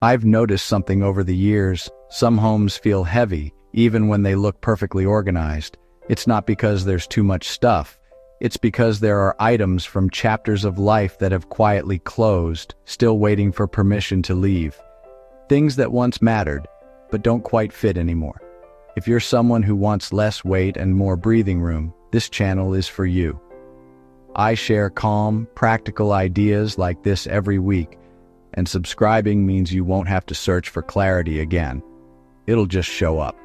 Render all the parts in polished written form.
I've noticed something over the years. Some homes feel heavy, even when they look perfectly organized. It's not because there's too much stuff. It's because there are items from chapters of life that have quietly closed, still waiting for permission to leave. Things that once mattered, but don't quite fit anymore. If you're someone who wants less weight and more breathing room, this channel is for you. I share calm, practical ideas like this every week, and subscribing means you won't have to search for clarity again. It'll just show up.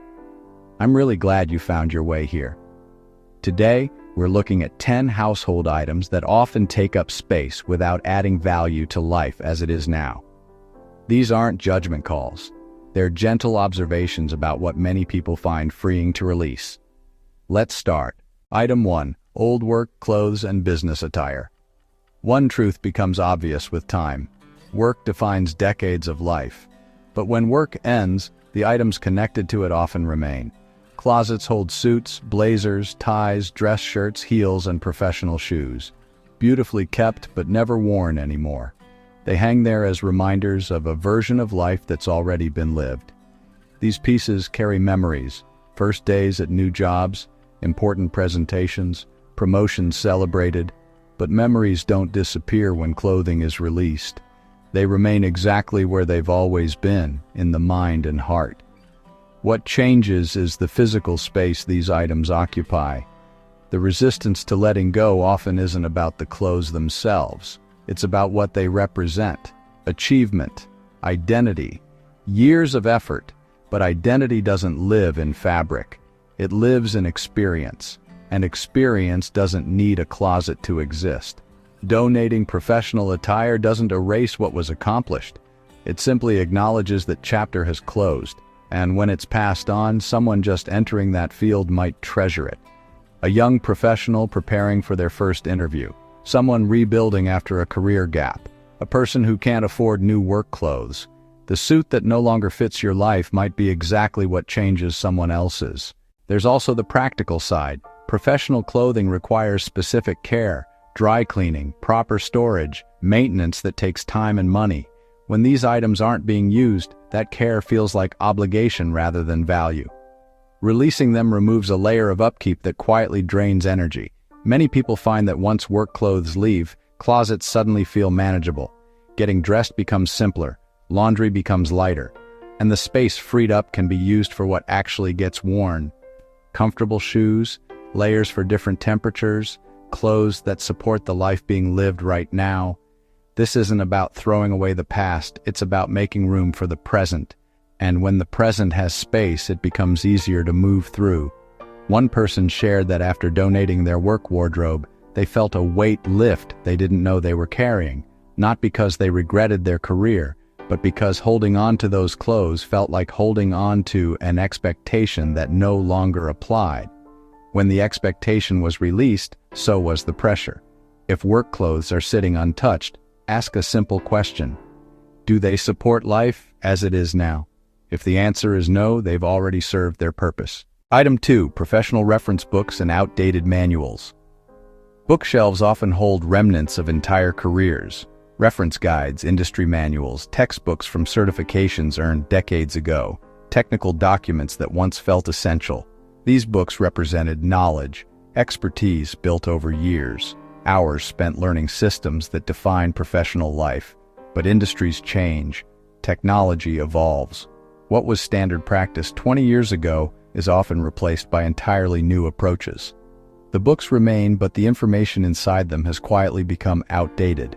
I'm really glad you found your way here. Today, we're looking at 10 household items that often take up space without adding value to life as it is now. These aren't judgment calls. They're gentle observations about what many people find freeing to release. Let's start. Item 1. Old work, clothes, and business attire. One truth becomes obvious with time. Work defines decades of life. But when work ends, the items connected to it often remain. Closets hold suits, blazers, ties, dress shirts, heels, and professional shoes. Beautifully kept but never worn anymore. They hang there as reminders of a version of life that's already been lived. These pieces carry memories, first days at new jobs, important presentations, promotions celebrated, but memories don't disappear when clothing is released. They remain exactly where they've always been, in the mind and heart. What changes is the physical space these items occupy. The resistance to letting go often isn't about the clothes themselves. It's about what they represent. Achievement, identity, years of effort. But identity doesn't live in fabric. It lives in experience. And experience doesn't need a closet to exist. Donating professional attire doesn't erase what was accomplished. It simply acknowledges that chapter has closed, and when it's passed on, someone just entering that field might treasure it. A young professional preparing for their first interview, someone rebuilding after a career gap, a person who can't afford new work clothes. The suit that no longer fits your life might be exactly what changes someone else's. There's also the practical side. Professional clothing requires specific care. Dry cleaning, proper storage, maintenance that takes time and money. When these items aren't being used, that care feels like obligation rather than value. Releasing them removes a layer of upkeep that quietly drains energy. Many people find that once work clothes leave, closets suddenly feel manageable. Getting dressed becomes simpler, laundry becomes lighter, and the space freed up can be used for what actually gets worn. Comfortable shoes, layers for different temperatures, clothes that support the life being lived right now. This isn't about throwing away the past, it's about making room for the present. And when the present has space, it becomes easier to move through. One person shared that after donating their work wardrobe, they felt a weight lift they didn't know they were carrying, not because they regretted their career, but because holding on to those clothes felt like holding on to an expectation that no longer applied. When the expectation was released, so was the pressure. If work clothes are sitting untouched, ask a simple question. Do they support life as it is now? If the answer is no, they've already served their purpose. Item 2. Professional reference books and outdated manuals. Bookshelves often hold remnants of entire careers. Reference guides, industry manuals, textbooks from certifications earned decades ago, technical documents that once felt essential. These books represented knowledge, expertise built over years, hours spent learning systems that define professional life. But industries change, technology evolves. What was standard practice 20 years ago is often replaced by entirely new approaches. The books remain, but the information inside them has quietly become outdated.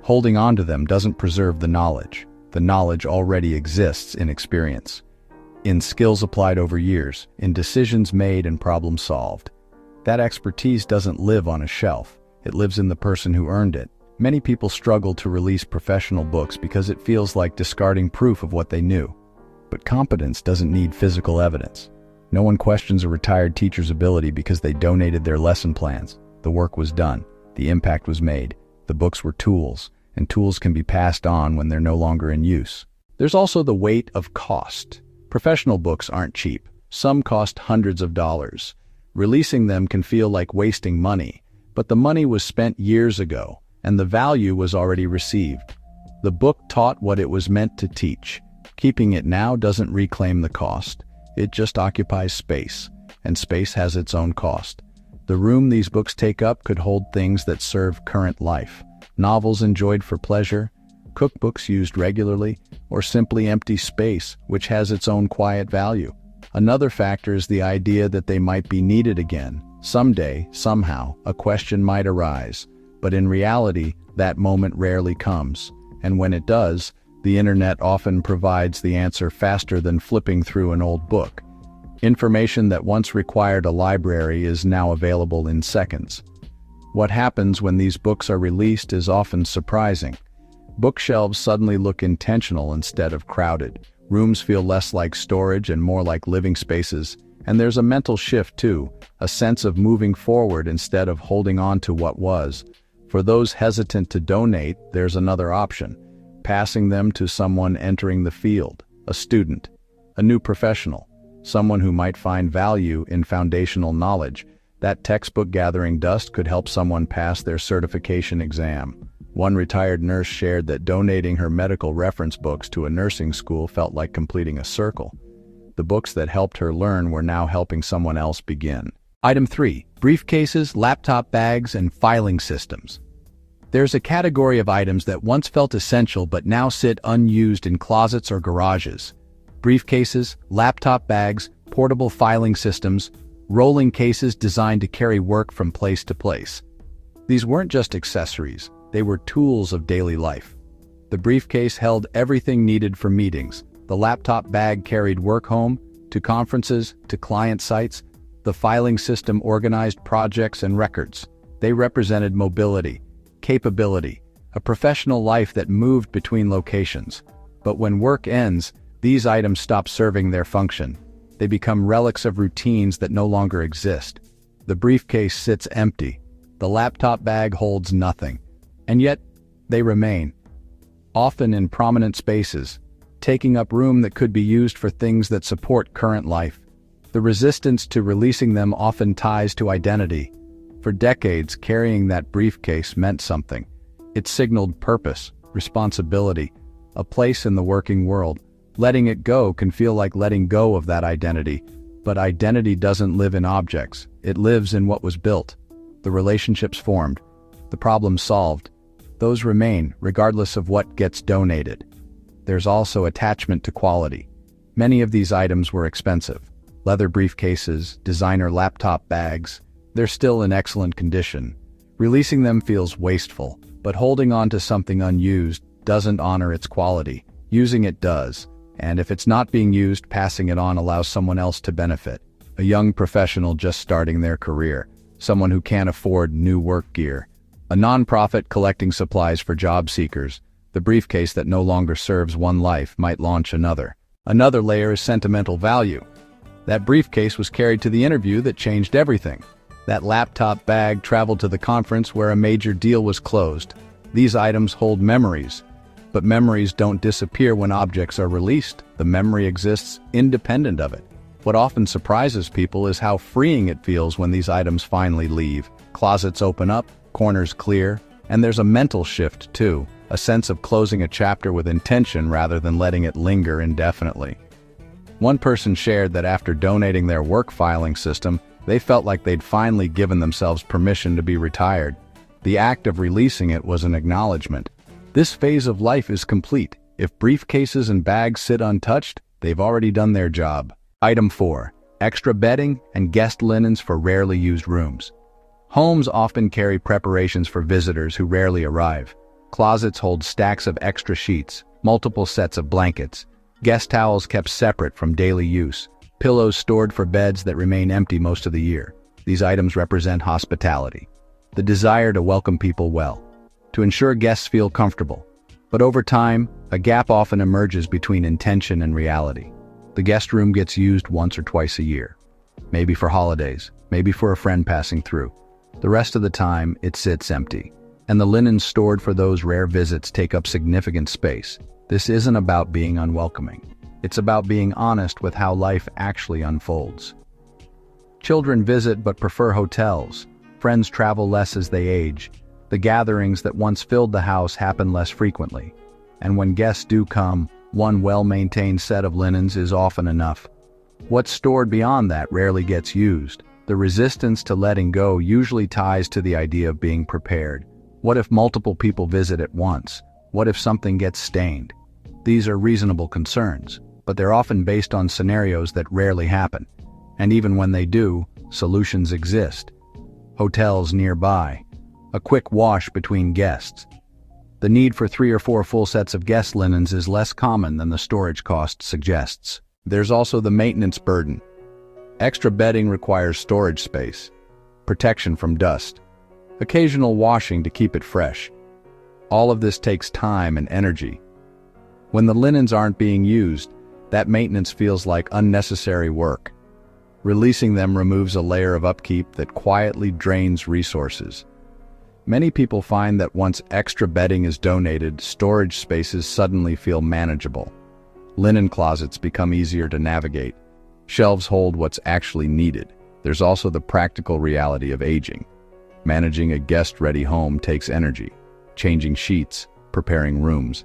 Holding on to them doesn't preserve the knowledge. The knowledge already exists in experience, in skills applied over years, in decisions made and problems solved. That expertise doesn't live on a shelf. It lives in the person who earned it. Many people struggle to release professional books because it feels like discarding proof of what they knew. But competence doesn't need physical evidence. No one questions a retired teacher's ability because they donated their lesson plans. The work was done. The impact was made. The books were tools, and tools can be passed on when they're no longer in use. There's also the weight of cost. Professional books aren't cheap. Some cost hundreds of dollars. Releasing them can feel like wasting money, but the money was spent years ago, and the value was already received. The book taught what it was meant to teach. Keeping it now doesn't reclaim the cost. It just occupies space, and space has its own cost. The room these books take up could hold things that serve current life. Novels enjoyed for pleasure, cookbooks used regularly, or simply empty space, which has its own quiet value. Another factor is the idea that they might be needed again. Someday, somehow, a question might arise. But in reality, that moment rarely comes. And when it does, the internet often provides the answer faster than flipping through an old book. Information that once required a library is now available in seconds. What happens when these books are released is often surprising. Bookshelves suddenly look intentional instead of crowded. Rooms feel less like storage and more like living spaces. And there's a mental shift too, a sense of moving forward instead of holding on to what was. For those hesitant to donate, there's another option: passing them to someone entering the field, a student, a new professional, someone who might find value in foundational knowledge. That textbook gathering dust could help someone pass their certification exam. One retired nurse shared that donating her medical reference books to a nursing school felt like completing a circle. The books that helped her learn were now helping someone else begin. Item 3. Briefcases, laptop bags, and filing systems. There's a category of items that once felt essential but now sit unused in closets or garages. Briefcases, laptop bags, portable filing systems, rolling cases designed to carry work from place to place. These weren't just accessories, they were tools of daily life. The briefcase held everything needed for meetings. The laptop bag carried work home, to conferences, to client sites. The filing system organized projects and records. They represented mobility, capability, a professional life that moved between locations. But when work ends, these items stop serving their function. They become relics of routines that no longer exist. The briefcase sits empty. The laptop bag holds nothing. And yet, they remain, often in prominent spaces, taking up room that could be used for things that support current life. The resistance to releasing them often ties to identity. For decades, carrying that briefcase meant something. It signaled purpose, responsibility, a place in the working world. Letting it go can feel like letting go of that identity, but identity doesn't live in objects. It lives in what was built. The relationships formed, the problems solved. Those remain, regardless of what gets donated. There's also attachment to quality. Many of these items were expensive. Leather briefcases, designer laptop bags, they're still in excellent condition. Releasing them feels wasteful, but holding on to something unused doesn't honor its quality. Using it does, and if it's not being used, passing it on allows someone else to benefit. A young professional just starting their career, someone who can't afford new work gear, a nonprofit collecting supplies for job seekers. The briefcase that no longer serves one life might launch another. Another layer is sentimental value. That briefcase was carried to the interview that changed everything. That laptop bag traveled to the conference where a major deal was closed. These items hold memories, but memories don't disappear when objects are released. The memory exists independent of it. What often surprises people is how freeing it feels when these items finally leave. Closets open up, corners clear, and there's a mental shift too, a sense of closing a chapter with intention rather than letting it linger indefinitely. One person shared that after donating their work filing system, they felt like they'd finally given themselves permission to be retired. The act of releasing it was an acknowledgement. This phase of life is complete. If briefcases and bags sit untouched, they've already done their job. Item 4. Extra bedding and guest linens for rarely used rooms. Homes often carry preparations for visitors who rarely arrive. Closets hold stacks of extra sheets, multiple sets of blankets, guest towels kept separate from daily use, pillows stored for beds that remain empty most of the year. These items represent hospitality, the desire to welcome people well, to ensure guests feel comfortable. But over time, a gap often emerges between intention and reality. The guest room gets used once or twice a year, maybe for holidays, maybe for a friend passing through. The rest of the time, it sits empty, and the linens stored for those rare visits take up significant space. This isn't about being unwelcoming. It's about being honest with how life actually unfolds. Children visit but prefer hotels. Friends travel less as they age. The gatherings that once filled the house happen less frequently. And when guests do come, one well-maintained set of linens is often enough. What's stored beyond that rarely gets used. The resistance to letting go usually ties to the idea of being prepared. What if multiple people visit at once? What if something gets stained? These are reasonable concerns, but they're often based on scenarios that rarely happen. And even when they do, solutions exist. Hotels nearby. A quick wash between guests. The need for 3 or 4 full sets of guest linens is less common than the storage cost suggests. There's also the maintenance burden. Extra bedding requires storage space, protection from dust, occasional washing to keep it fresh. All of this takes time and energy. When the linens aren't being used, that maintenance feels like unnecessary work. Releasing them removes a layer of upkeep that quietly drains resources. Many people find that once extra bedding is donated, storage spaces suddenly feel manageable. Linen closets become easier to navigate. Shelves hold what's actually needed. There's also the practical reality of aging. Managing a guest-ready home takes energy. Changing sheets, preparing rooms.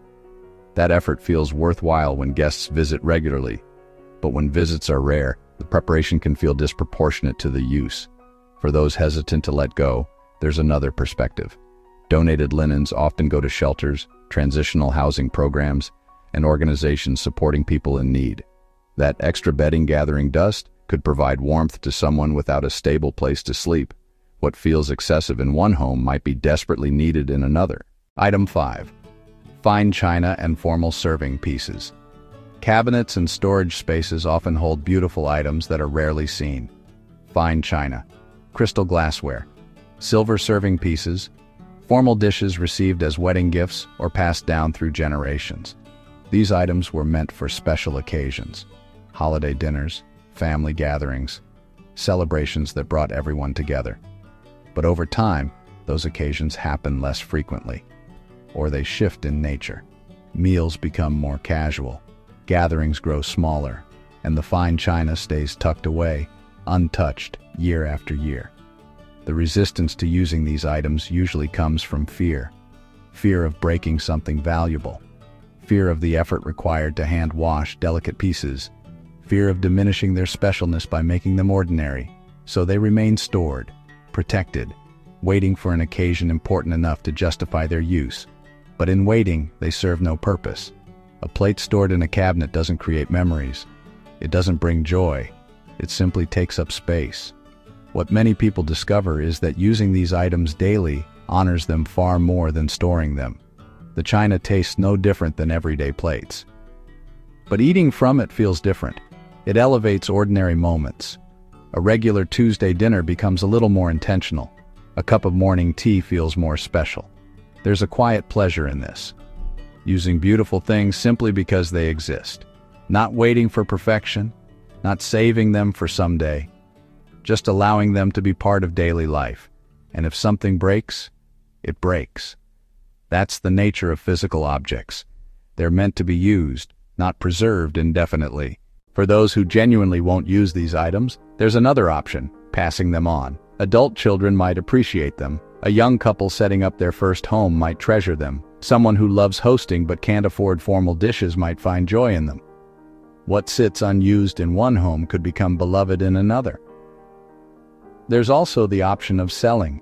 That effort feels worthwhile when guests visit regularly. But when visits are rare, the preparation can feel disproportionate to the use. For those hesitant to let go, there's another perspective. Donated linens often go to shelters, transitional housing programs, and organizations supporting people in need. That extra bedding gathering dust could provide warmth to someone without a stable place to sleep. What feels excessive in one home might be desperately needed in another. Item 5. Fine china and formal serving pieces. Cabinets and storage spaces often hold beautiful items that are rarely seen. Fine china, crystal glassware, silver serving pieces, formal dishes received as wedding gifts or passed down through generations. These items were meant for special occasions, holiday dinners, family gatherings, celebrations that brought everyone together. But over time, those occasions happen less frequently, or they shift in nature. Meals become more casual, gatherings grow smaller, and the fine china stays tucked away, untouched, year after year. The resistance to using these items usually comes from fear. Fear of breaking something valuable. Fear of the effort required to hand-wash delicate pieces. Fear of diminishing their specialness by making them ordinary. So they remain stored, protected, waiting for an occasion important enough to justify their use. But in waiting, they serve no purpose. A plate stored in a cabinet doesn't create memories. It doesn't bring joy. It simply takes up space. What many people discover is that using these items daily honors them far more than storing them. The china tastes no different than everyday plates. But eating from it feels different. It elevates ordinary moments. A regular Tuesday dinner becomes a little more intentional. A cup of morning tea feels more special. There's a quiet pleasure in this. Using beautiful things simply because they exist. Not waiting for perfection, not saving them for someday. Just allowing them to be part of daily life. And if something breaks, it breaks. That's the nature of physical objects. They're meant to be used, not preserved indefinitely. For those who genuinely won't use these items, there's another option, passing them on. Adult children might appreciate them. A young couple setting up their first home might treasure them. Someone who loves hosting but can't afford formal dishes might find joy in them. What sits unused in one home could become beloved in another. There's also the option of selling.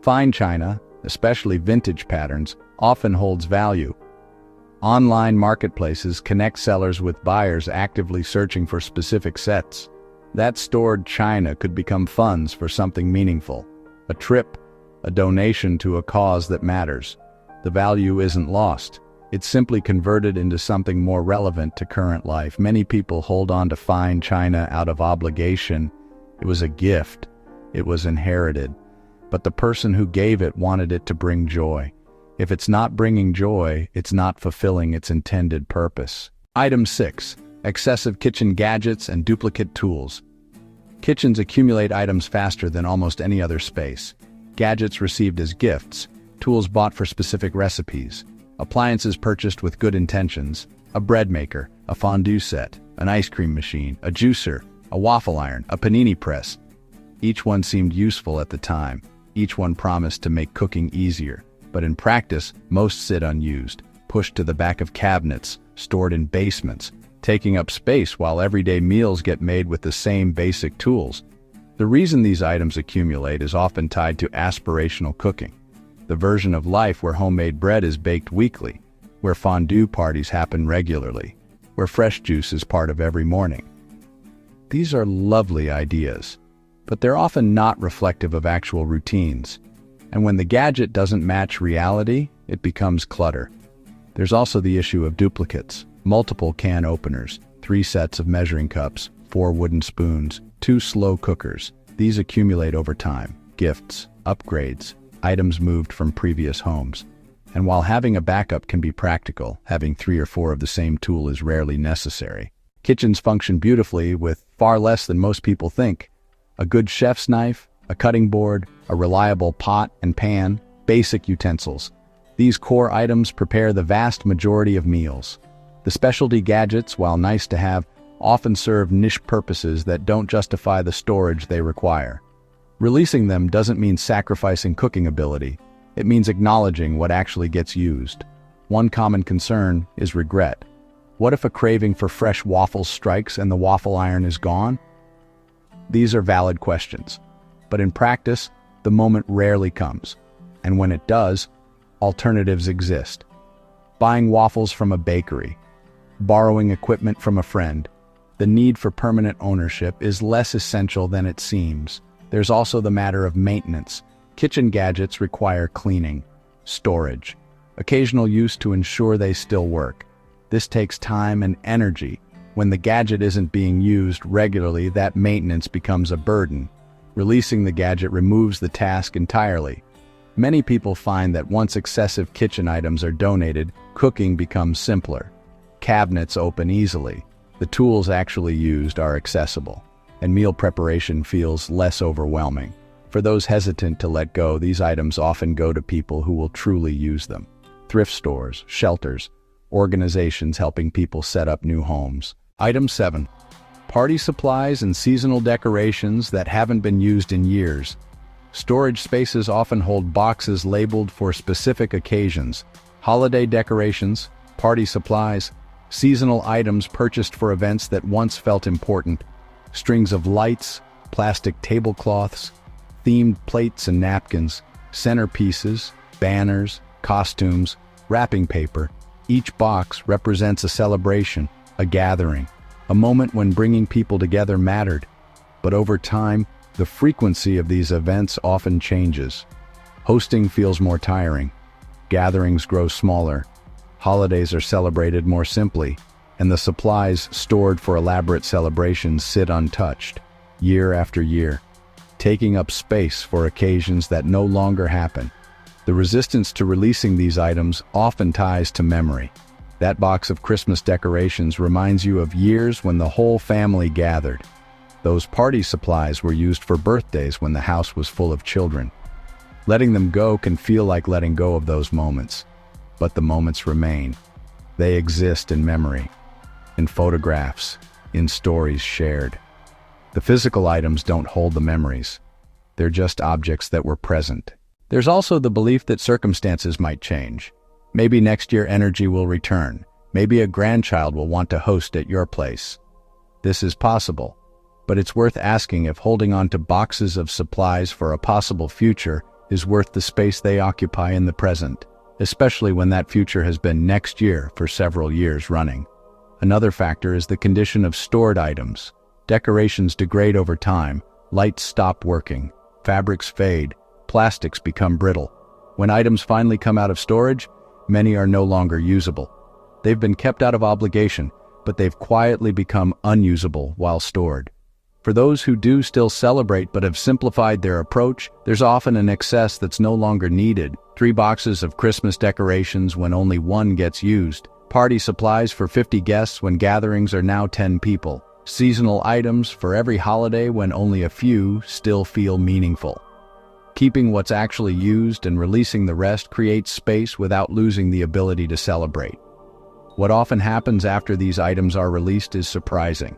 Fine china, especially vintage patterns, often holds value. Online marketplaces connect sellers with buyers actively searching for specific sets. That stored china could become funds for something meaningful. A trip, a donation to a cause that matters. The value isn't lost. It's simply converted into something more relevant to current life. Many people hold on to fine china out of obligation. It was a gift. It was inherited. But the person who gave it wanted it to bring joy. If it's not bringing joy, it's not fulfilling its intended purpose. Item 6. Excessive kitchen gadgets and duplicate tools. Kitchens accumulate items faster than almost any other space. Gadgets received as gifts, tools bought for specific recipes, appliances purchased with good intentions, a bread maker, a fondue set, an ice cream machine, a juicer, a waffle iron, a panini press. Each one seemed useful at the time. Each one promised to make cooking easier. But in practice, most sit unused. pushed to the back of cabinets, stored in basements, taking up space while everyday meals get made with the same basic tools. The reason these items accumulate is often tied to aspirational cooking, the version of life where homemade bread is baked weekly, where fondue parties happen regularly, where fresh juice is part of every morning. These are lovely ideas, but they're often not reflective of actual routines. And when the gadget doesn't match reality, it becomes clutter. There's also the issue of duplicates, multiple can openers, 3 sets of measuring cups, 4 wooden spoons, 2 slow cookers. These accumulate over time. Gifts, upgrades, items moved from previous homes. And while having a backup can be practical, having 3 or 4 of the same tool is rarely necessary. Kitchens function beautifully with far less than most people think. A good chef's knife, a cutting board, a reliable pot and pan, basic utensils. These core items prepare the vast majority of meals. The specialty gadgets, while nice to have, often serve niche purposes that don't justify the storage they require. Releasing them doesn't mean sacrificing cooking ability. It means acknowledging what actually gets used. One common concern is regret. What if a craving for fresh waffles strikes and the waffle iron is gone? These are valid questions, but in practice, the moment rarely comes. And when it does, alternatives exist. Buying waffles from a bakery, borrowing equipment from a friend. The need for permanent ownership is less essential than it seems. There's also the matter of maintenance. Kitchen gadgets require cleaning, storage, occasional use to ensure they still work. This takes time and energy. When the gadget isn't being used regularly, that maintenance becomes a burden. Releasing the gadget removes the task entirely. Many people find that once excessive kitchen items are donated, cooking becomes simpler. Cabinets open easily. The tools actually used are accessible, and meal preparation feels less overwhelming. For those hesitant to let go, these items often go to people who will truly use them. Thrift stores, shelters, organizations helping people set up new homes. Item 7. Party supplies and seasonal decorations that haven't been used in years. Storage spaces often hold boxes labeled for specific occasions. Holiday decorations, party supplies, seasonal items purchased for events that once felt important. Strings of lights, plastic tablecloths, themed plates and napkins, centerpieces, banners, costumes, wrapping paper. Each box represents a celebration, a gathering, a moment when bringing people together mattered. But over time, the frequency of these events often changes. Hosting feels more tiring. Gatherings grow smaller. Holidays are celebrated more simply, and the supplies stored for elaborate celebrations sit untouched, year after year, taking up space for occasions that no longer happen. The resistance to releasing these items often ties to memory. That box of Christmas decorations reminds you of years when the whole family gathered. Those party supplies were used for birthdays when the house was full of children. Letting them go can feel like letting go of those moments, but the moments remain. They exist in memory, in photographs, in stories shared. The physical items don't hold the memories. They're just objects that were present. There's also the belief that circumstances might change. Maybe next year energy will return. Maybe a grandchild will want to host at your place. This is possible, but it's worth asking if holding on to boxes of supplies for a possible future is worth the space they occupy in the present, especially when that future has been next year for several years running. Another factor is the condition of stored items. Decorations degrade over time, lights stop working, fabrics fade, plastics become brittle. When items finally come out of storage, many are no longer usable. They've been kept out of obligation, but they've quietly become unusable while stored. For those who do still celebrate but have simplified their approach, there's often an excess that's no longer needed. 3 boxes of Christmas decorations when only 1 gets used. Party supplies for 50 guests when gatherings are now 10 people. Seasonal items for every holiday when only a few still feel meaningful. Keeping what's actually used and releasing the rest creates space without losing the ability to celebrate. What often happens after these items are released is surprising.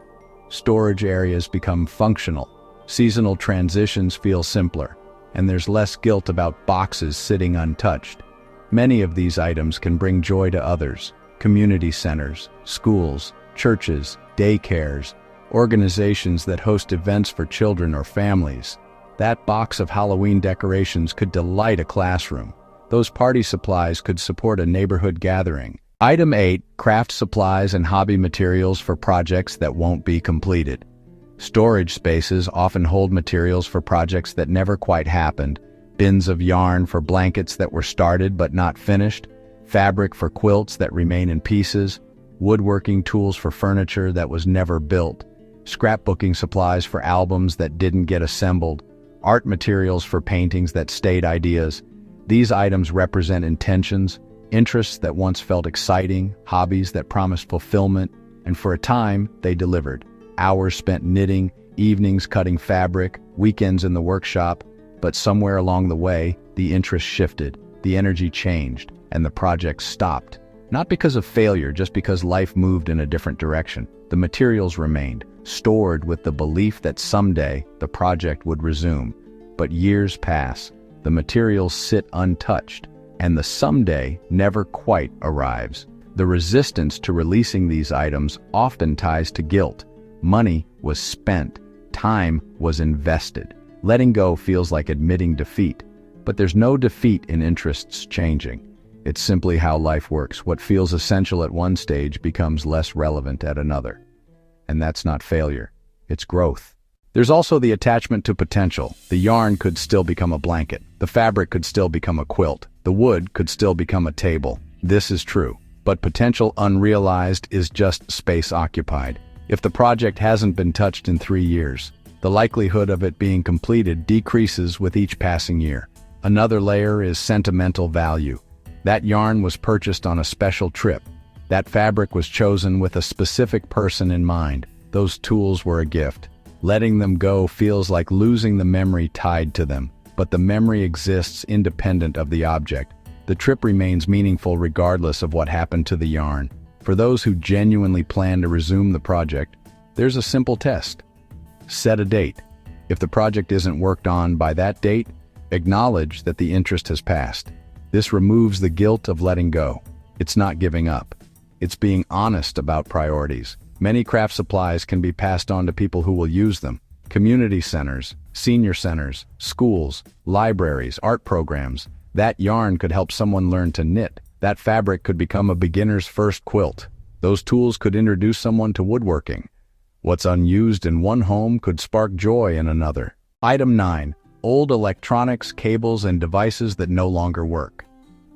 Storage areas become functional, seasonal transitions feel simpler, and there's less guilt about boxes sitting untouched. Many of these items can bring joy to others: community centers, schools, churches, daycares, organizations that host events for children or families. That box of Halloween decorations could delight a classroom. Those party supplies could support a neighborhood gathering. Item 8. Craft supplies and hobby materials for projects that won't be completed. Storage spaces often hold materials for projects that never quite happened: bins of yarn for blankets that were started but not finished, fabric for quilts that remain in pieces, woodworking tools for furniture that was never built, scrapbooking supplies for albums that didn't get assembled, art materials for paintings that stayed ideas. These items represent intentions, interests that once felt exciting, hobbies that promised fulfillment, and for a time, they delivered. Hours spent knitting, evenings cutting fabric, weekends in the workshop, but somewhere along the way, the interest shifted, the energy changed, and the project stopped. Not because of failure, just because life moved in a different direction. The materials remained, stored with the belief that someday the project would resume. But years pass, the materials sit untouched, and the someday never quite arrives. The resistance to releasing these items often ties to guilt. Money was spent, time was invested. Letting go feels like admitting defeat, but there's no defeat in interests changing. It's simply how life works. What feels essential at one stage becomes less relevant at another. And that's not failure, it's growth. There's also the attachment to potential. The yarn could still become a blanket. The fabric could still become a quilt. The wood could still become a table. This is true. But potential unrealized is just space occupied. If the project hasn't been touched in 3 years, the likelihood of it being completed decreases with each passing year. Another layer is sentimental value. That yarn was purchased on a special trip. That fabric was chosen with a specific person in mind. Those tools were a gift. Letting them go feels like losing the memory tied to them, but the memory exists independent of the object. The trip remains meaningful regardless of what happened to the yarn. For those who genuinely plan to resume the project, there's a simple test. Set a date. If the project isn't worked on by that date, acknowledge that the interest has passed. This removes the guilt of letting go. It's not giving up. It's being honest about priorities. Many craft supplies can be passed on to people who will use them. Community centers, senior centers, schools, libraries, art programs. That yarn could help someone learn to knit. That fabric could become a beginner's first quilt. Those tools could introduce someone to woodworking. What's unused in one home could spark joy in another. Item 9. Old electronics, cables, and devices that no longer work.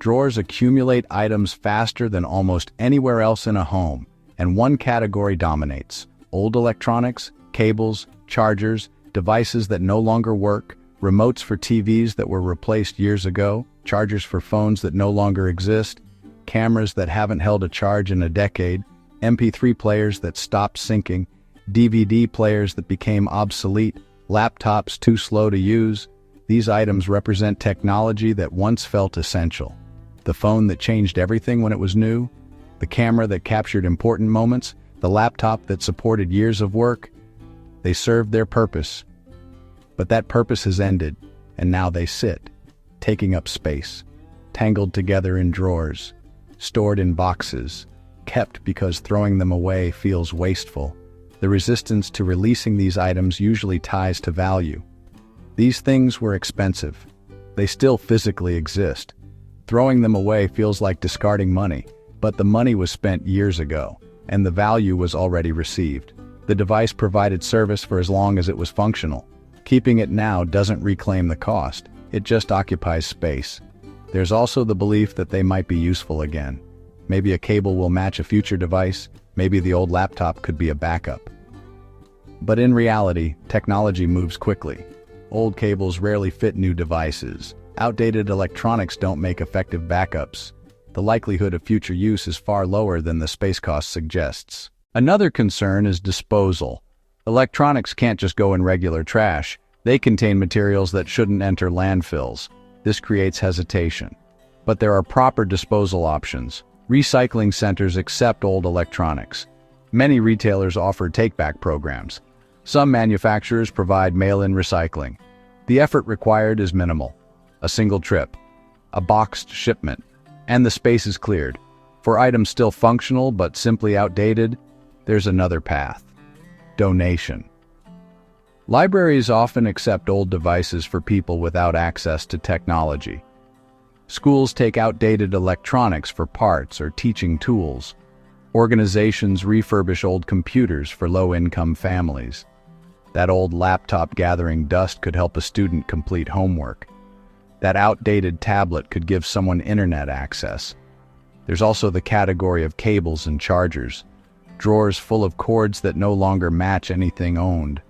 Drawers accumulate items faster than almost anywhere else in a home, and one category dominates: old electronics, cables, chargers, devices that no longer work, remotes for TVs that were replaced years ago, chargers for phones that no longer exist, cameras that haven't held a charge in a decade, MP3 players that stopped syncing, DVD players that became obsolete, laptops too slow to use. These items represent technology that once felt essential. The phone that changed everything when it was new, the camera that captured important moments, the laptop that supported years of work. They served their purpose. But that purpose has ended, and now they sit, taking up space, tangled together in drawers, stored in boxes, kept because throwing them away feels wasteful. The resistance to releasing these items usually ties to value. These things were expensive. They still physically exist. Throwing them away feels like discarding money, but the money was spent years ago, and the value was already received. The device provided service for as long as it was functional. Keeping it now doesn't reclaim the cost, it just occupies space. There's also the belief that they might be useful again. Maybe a cable will match a future device, maybe the old laptop could be a backup. But in reality, technology moves quickly. Old cables rarely fit new devices. Outdated electronics don't make effective backups. The likelihood of future use is far lower than the space cost suggests. Another concern is disposal. Electronics can't just go in regular trash. They contain materials that shouldn't enter landfills. This creates hesitation. But there are proper disposal options. Recycling centers accept old electronics. Many retailers offer take-back programs. Some manufacturers provide mail-in recycling. The effort required is minimal. A single trip, a boxed shipment, and the space is cleared. For items still functional but simply outdated, there's another path: donation. Libraries often accept old devices for people without access to technology. Schools take outdated electronics for parts or teaching tools. Organizations refurbish old computers for low-income families. That old laptop gathering dust could help a student complete homework. That outdated tablet could give someone internet access. There's also the category of cables and chargers, drawers full of cords that no longer match anything owned.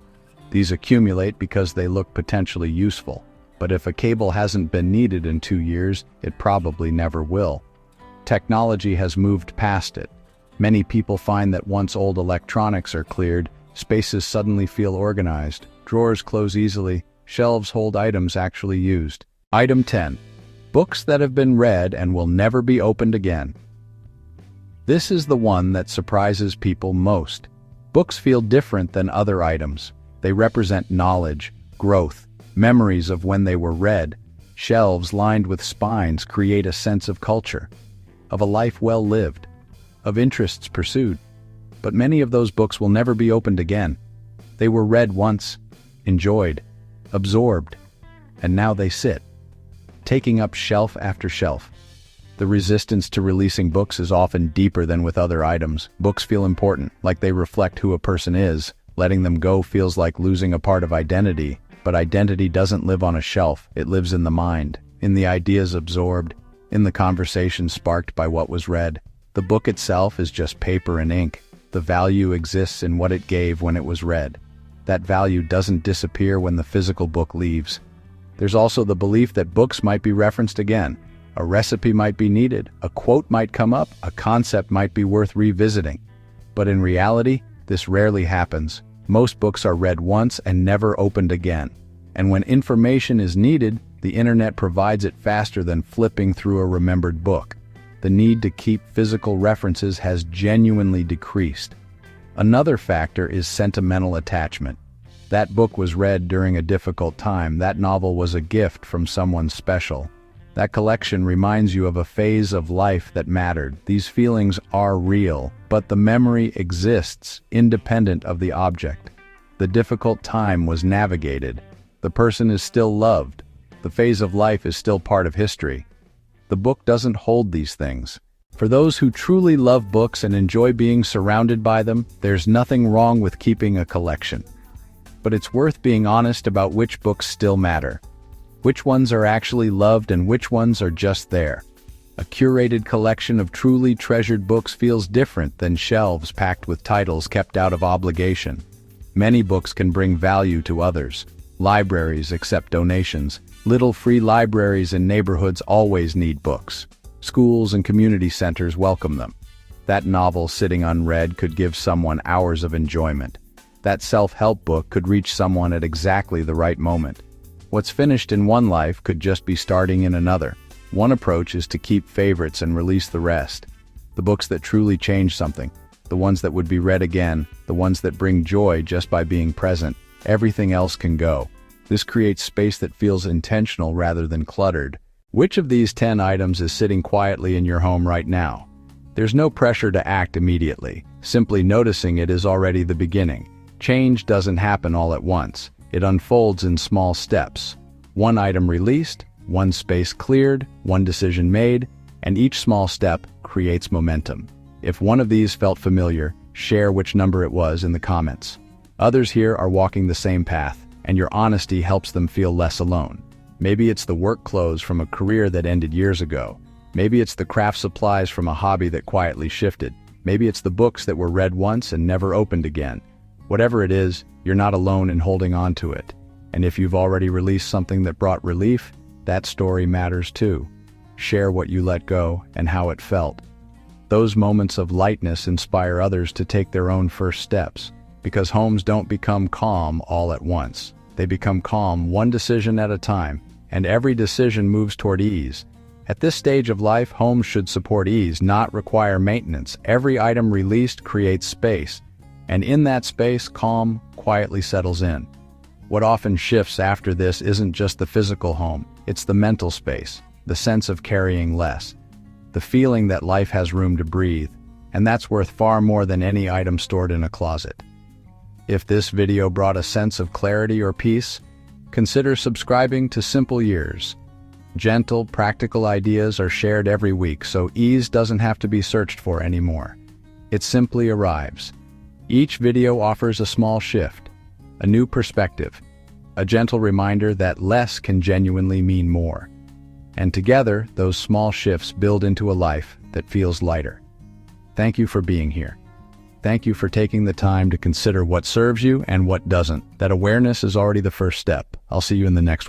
These accumulate because they look potentially useful, but if a cable hasn't been needed in 2 years, it probably never will. Technology has moved past it. Many people find that once old electronics are cleared, spaces suddenly feel organized, drawers close easily, shelves hold items actually used. Item 10. Books that have been read and will never be opened again. This is the one that surprises people most. Books feel different than other items. They represent knowledge, growth, memories of when they were read. Shelves lined with spines create a sense of culture, of a life well lived, of interests pursued. But many of those books will never be opened again. They were read once, enjoyed, absorbed, and now they sit, taking up shelf after shelf. The resistance to releasing books is often deeper than with other items. Books feel important, like they reflect who a person is. Letting them go feels like losing a part of identity, but identity doesn't live on a shelf, it lives in the mind, in the ideas absorbed, in the conversation sparked by what was read. The book itself is just paper and ink. The value exists in what it gave when it was read. That value doesn't disappear when the physical book leaves. There's also the belief that books might be referenced again. A recipe might be needed, a quote might come up, a concept might be worth revisiting. But in reality, this rarely happens. Most books are read once and never opened again. And when information is needed, the internet provides it faster than flipping through a remembered book. The need to keep physical references has genuinely decreased. Another factor is sentimental attachment. That book was read during a difficult time. That novel was a gift from someone special. That collection reminds you of a phase of life that mattered. These feelings are real, but the memory exists independent of the object. The difficult time was navigated. The person is still loved. The phase of life is still part of history. The book doesn't hold these things. For those who truly love books and enjoy being surrounded by them, there's nothing wrong with keeping a collection. But it's worth being honest about which books still matter. Which ones are actually loved and which ones are just there. A curated collection of truly treasured books feels different than shelves packed with titles kept out of obligation. Many books can bring value to others. Libraries accept donations. Little free libraries in neighborhoods always need books. Schools and community centers welcome them. That novel sitting unread could give someone hours of enjoyment. That self-help book could reach someone at exactly the right moment. What's finished in one life could just be starting in another. One approach is to keep favorites and release the rest. The books that truly change something, the ones that would be read again, the ones that bring joy just by being present. Everything else can go. This creates space that feels intentional rather than cluttered. Which of these 10 items is sitting quietly in your home right now? There's no pressure to act immediately. Simply noticing it is already the beginning. Change doesn't happen all at once. It unfolds in small steps. One item released, one space cleared, one decision made, and each small step creates momentum. If one of these felt familiar, share which number it was in the comments. Others here are walking the same path, and your honesty helps them feel less alone. Maybe it's the work clothes from a career that ended years ago. Maybe it's the craft supplies from a hobby that quietly shifted. Maybe it's the books that were read once and never opened again. Whatever it is, you're not alone in holding on to it. And if you've already released something that brought relief, that story matters too. Share what you let go and how it felt. Those moments of lightness inspire others to take their own first steps, because homes don't become calm all at once. They become calm one decision at a time, and every decision moves toward ease. At this stage of life, homes should support ease, not require maintenance. Every item released creates space, and in that space, calm quietly settles in. What often shifts after this isn't just the physical home, it's the mental space, the sense of carrying less. the feeling that life has room to breathe, and that's worth far more than any item stored in a closet. If this video brought a sense of clarity or peace, consider subscribing to Simple Years. Gentle, practical ideas are shared every week, so ease doesn't have to be searched for anymore. It simply arrives. Each video offers a small shift, a new perspective, a gentle reminder that less can genuinely mean more. And together, those small shifts build into a life that feels lighter. Thank you for being here. Thank you for taking the time to consider what serves you and what doesn't. That awareness is already the first step. I'll see you in the next one.